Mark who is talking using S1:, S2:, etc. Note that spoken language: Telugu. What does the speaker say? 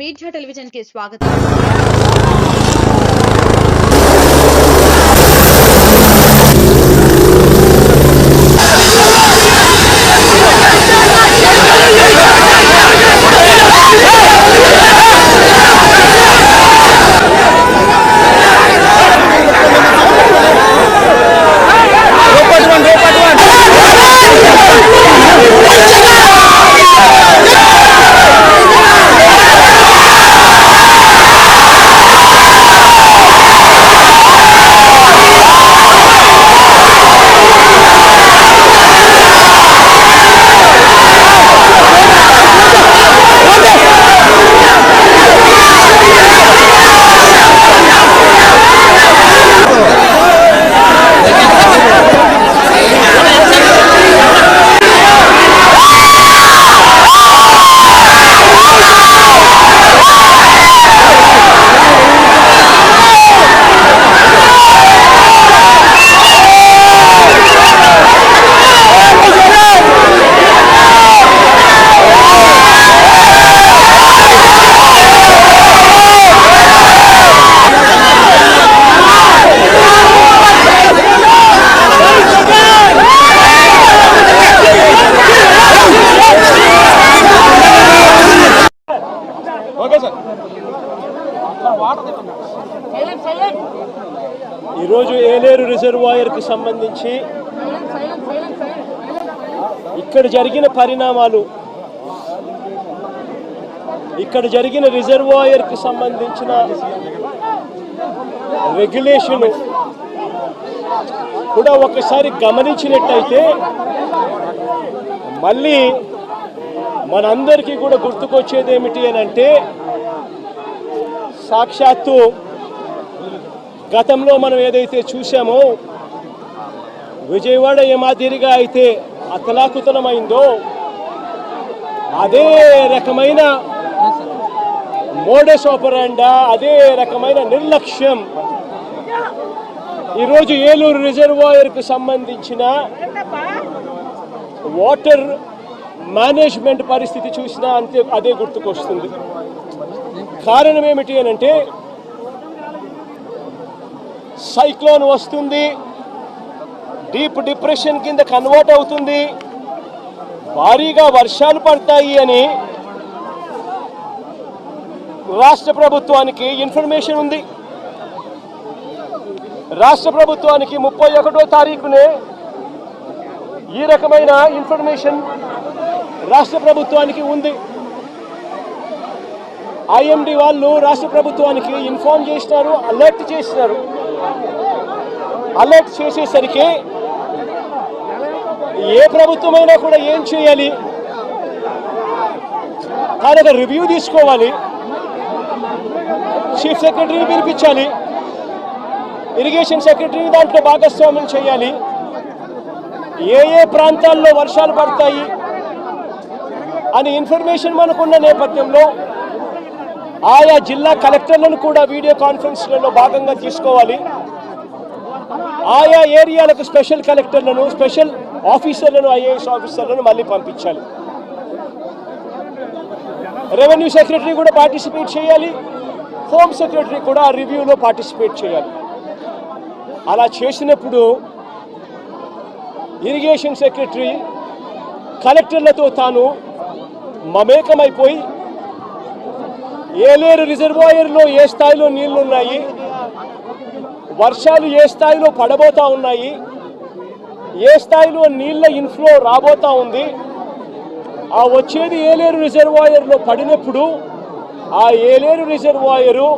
S1: మీడియా టెలివిజన్ కి స్వాగతం।
S2: ఈరోజు ఏలేరు రిజర్వాయర్కి సంబంధించి ఇక్కడ జరిగిన పరిణామాలు, ఇక్కడ జరిగిన రిజర్వాయర్కి సంబంధించిన రెగ్యులేషన్ కూడా ఒకసారి గమనించినట్టయితే మళ్ళీ మనందరికీ కూడా గుర్తుకొచ్చేది ఏమిటి అని అంటే, సాక్షాత్తు గతంలో మనం ఏదైతే చూసామో విజయవాడ ఏ మాదిరిగా అయితే అతలాకుతలమైందో అదే రకమైన మోడస్ ఆపరాండా, అదే రకమైన నిర్లక్ష్యం ఈరోజు ఏలూరు రిజర్వాయర్కు సంబంధించిన వాటర్ మేనేజ్మెంట్ పరిస్థితి చూసినా అంతే అదే గుర్తుకొస్తుంది. కారణం ఏమిటి అని అంటే, సైక్లోన్ వస్తుంది, డీప్ డిప్రెషన్ కింద కన్వర్ట్ అవుతుంది, భారీగా వర్షాలు పడతాయి అని రాష్ట్ర ప్రభుత్వానికి ఇన్ఫర్మేషన్ ఉంది. రాష్ట్ర ప్రభుత్వానికి 31వ తారీఖునే ఈ రకమైన ఇన్ఫర్మేషన్ రాష్ట్ర ప్రభుత్వానికి ఉంది. ఐఎండి వాళ్ళు రాష్ట్ర ప్రభుత్వానికి ఇన్ఫార్మ్ చేసినారు, అలర్ట్ చేసినారు. అలర్ట్ చేసేసరికి ఏ ప్రభుత్వమైనా కూడా ఏం చేయాలి, కానీ ఒక రివ్యూ తీసుకోవాలి, చీఫ్ సెక్రటరీని పిలిపించాలి, ఇరిగేషన్ సెక్రటరీని దాంట్లో భాగస్వామ్యం చేయాలి, ఏ ప్రాంతాల్లో వర్షాలు పడతాయి అని ఇన్ఫర్మేషన్ మనకున్న నేపథ్యంలో ఆయా జిల్లా కలెక్టర్లను కూడా వీడియో కాన్ఫరెన్స్లలో భాగంగా తీసుకోవాలి. ఆయా ఏరియాలకు స్పెషల్ కలెక్టర్లను, స్పెషల్ ఆఫీసర్లను, ఐఏఎస్ ఆఫీసర్లను మళ్ళీ పంపించాలి. రెవెన్యూ సెక్రటరీ కూడా పార్టిసిపేట్ చేయాలి, హోమ్ సెక్రటరీ కూడా ఆ రివ్యూలో పార్టిసిపేట్ చేయాలి. అలా చేసినప్పుడు ఇరిగేషన్ సెక్రటరీ కలెక్టర్లతో తాను మమేకమైపోయి ఏలేరు రిజర్వాయర్లో ఏ స్థాయిలో నీళ్లు ఉన్నాయి, వర్షాలు ఏ స్థాయిలో పడబోతా ఉన్నాయి, ఏ స్థాయిలో నీళ్ల ఇన్ఫ్లో రాబోతా ఉంది, వచ్చేది ఏలేరు రిజర్వాయర్లో పడినప్పుడు ఆ ఏలేరు రిజర్వాయరు